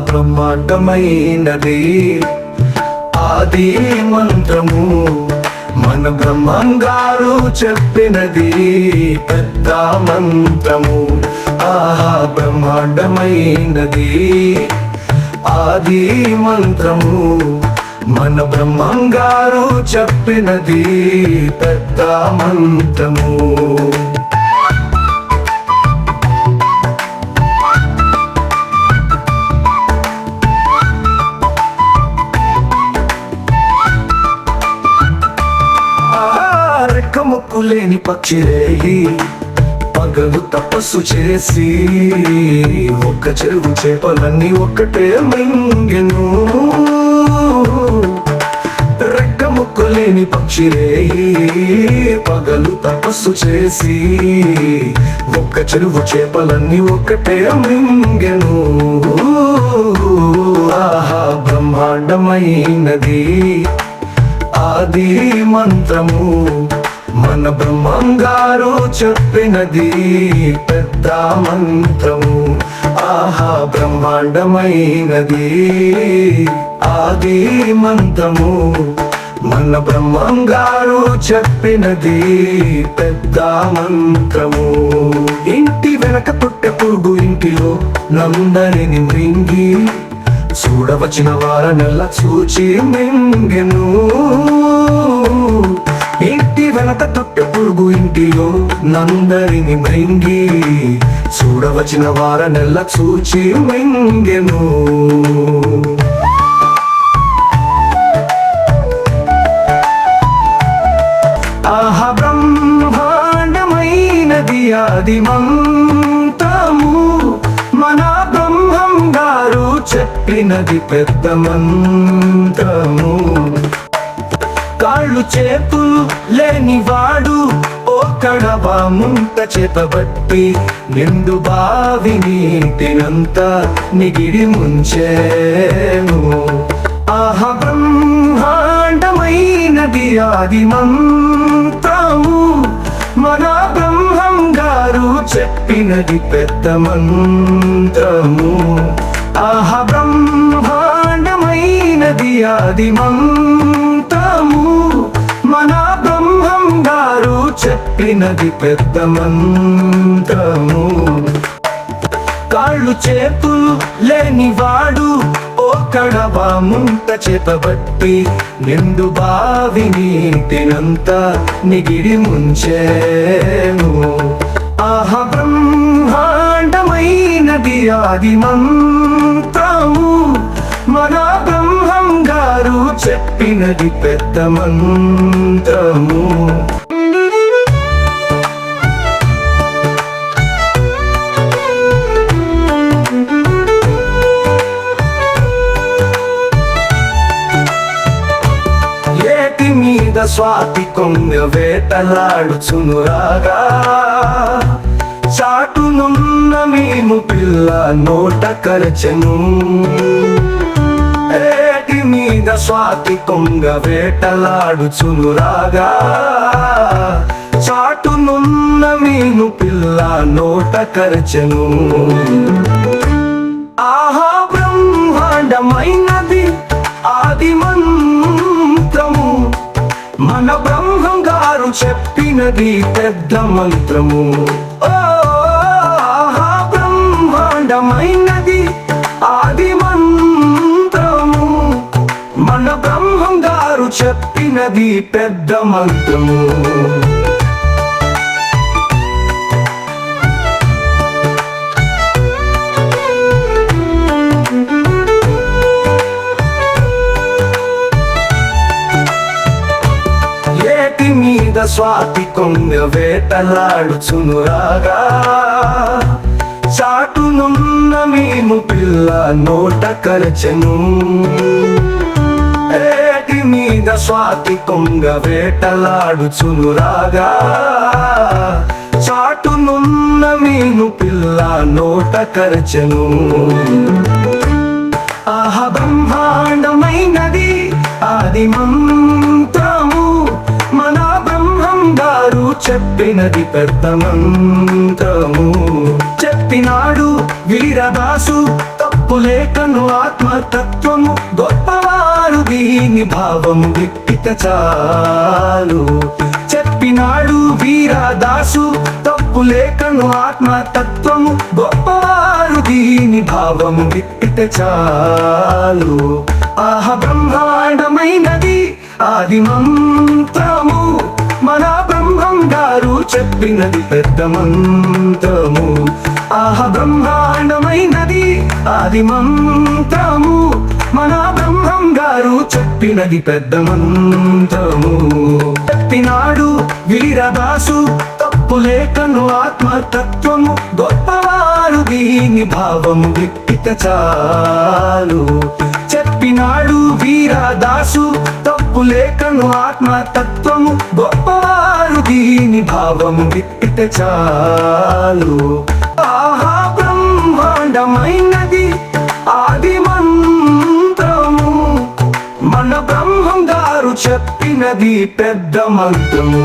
బ్రహ్మాండమైనది ఆది మంత్రము మన బ్రహ్మంగారు చెప్పినది పెద్ద మంత్రము బ్రహ్మాండమైనది ఆది మంత్రము మన బ్రహ్మంగారు చెప్పినది పెద్ద మంత్రము రెక్కముక్కు లేని పక్షిరేయి పగలు తపస్సు చేసి ఒక్క చెరువు చేపలన్నీ ఒక్కటే మింగెను రెక్కముక్కు లేని పక్షిరేయి పగలు తపస్సు చేసి ఒక్క చెరువు చేపలన్నీ ఒక్కటే మింగెను బ్రహ్మాండమైనది ఆది మంత్రము మన బ్రహ్మంగారు చెప్పినది పెద్ద మంత్రము బ్రహ్మాండమైనది ఆది మంత్రము మన బ్రహ్మంగారు చెప్పినది పెద్ద మంత్రము ఇంటి వెనక పుట్టె పురుగు ఇంటిలో నందరిని మృంగి చూడవచ్చిన వారనెల్ల చూచి మింగెను ఇంటి వెనక తొట్టె పురుగు ఇంటిలో నందరిని మృంగి చూడవచ్చిన వారనెల్ల చూచి మింగెను బ్రహ్మాండమైనది ఆది మంత్రము మన బ్రహ్మంగారు చెప్పినది పెద్ద మంత్రము కాళ్ళు చేతులు లేనివాడు ఓ కడవ ముంత చేతబట్టి నిండు బావి నీటినంతా నిగిడి ముంచేను బ్రహ్మాండమైనది ఆది మంత్రము మన బ్రహ్మంగారు చెప్పినది పెద్ద మంత్రము బ్రహ్మాండమైనది ఆది మంత్రము మన బ్రహ్మంగారు చెప్పినది పెద్ద మంత్రము కాళ్ళు చేతులు లేనివాడు ఓ కడవ ముంత చేతబట్టి నిండు బావి నీటినంతా నిగిడి ముంచేను బ్రహ్మాండమైనది ఆది మంత్రము మన బ్రహ్మంగారు చెప్పినది పెద్ద మంత్రము ఏటి మీద స్వాతి కొంగ వేటలాడుచునురాగా చాటునున్న మేము పిల్ల నోట కరచెను ఏటి మీద స్వాతి కొంగ వేటలాడుచునురాగా చాటునున్న మేము పిల్ల నోట కరచెను బ్రహ్మాండమైనది ఆది మంత్రము మన బ్రహ్మంగారు చెప్పినది పెద్ద మంత్రము బ్రహ్మాండమైనది ఆది మంత్రము మన బ్రహ్మంగారు చెప్పినది పెద్ద మంత్రము మీద స్వాతి కొంగ వేటలాడుచునురాగా చాటునున్న మేము పిల్ల నోట కరచెను ఏటి మీద స్వాతి కొంగ వేటలాడుచునురాగా చాటునున్న మేము పిల్ల నోట కరచెను బ్రహ్మాండమైనది ఆది మంత్రము మన బ్రహ్మంగారు చెప్పినది పెద్ద మంత్రము చెప్పినాడు వీరదాసు తప్ప తప్పులేకను ఆత్మతత్వము గొప్పవారు దీని భావము విప్పిత చాలు చెప్పినాడు వీరదాసు తప్పులేకను ఆత్మతత్వము గొప్పవారు దీని భావము విప్పిత చాలు ఆహ బ్రహ్మాండమైనది ఆది మంత్రము మన బ్రహ్మం గారు చెప్పినది పెద్ద మంత్రము ఆహ బ్రహ్మాండమైనది ఆది మంత్రము మన బ్రహ్మం గారు చెప్పినది పెద్ద మంత్రము చెప్పినాడు వీరదాసు తప్పులేకను ఆత్మతత్వము గొప్పవారు దీని భావము విప్పిత చాలు చెప్పినాడు వీరదాసు తప్పులేకను ఆత్మతత్వము గొప్పవారు దీని భావము విప్పిత చాలు ఆహా బ్రహ్మాండమైనది ఆది మంత్రము మన బ్రహ్మం గారు చెప్పినది పెద్ద మంత్రము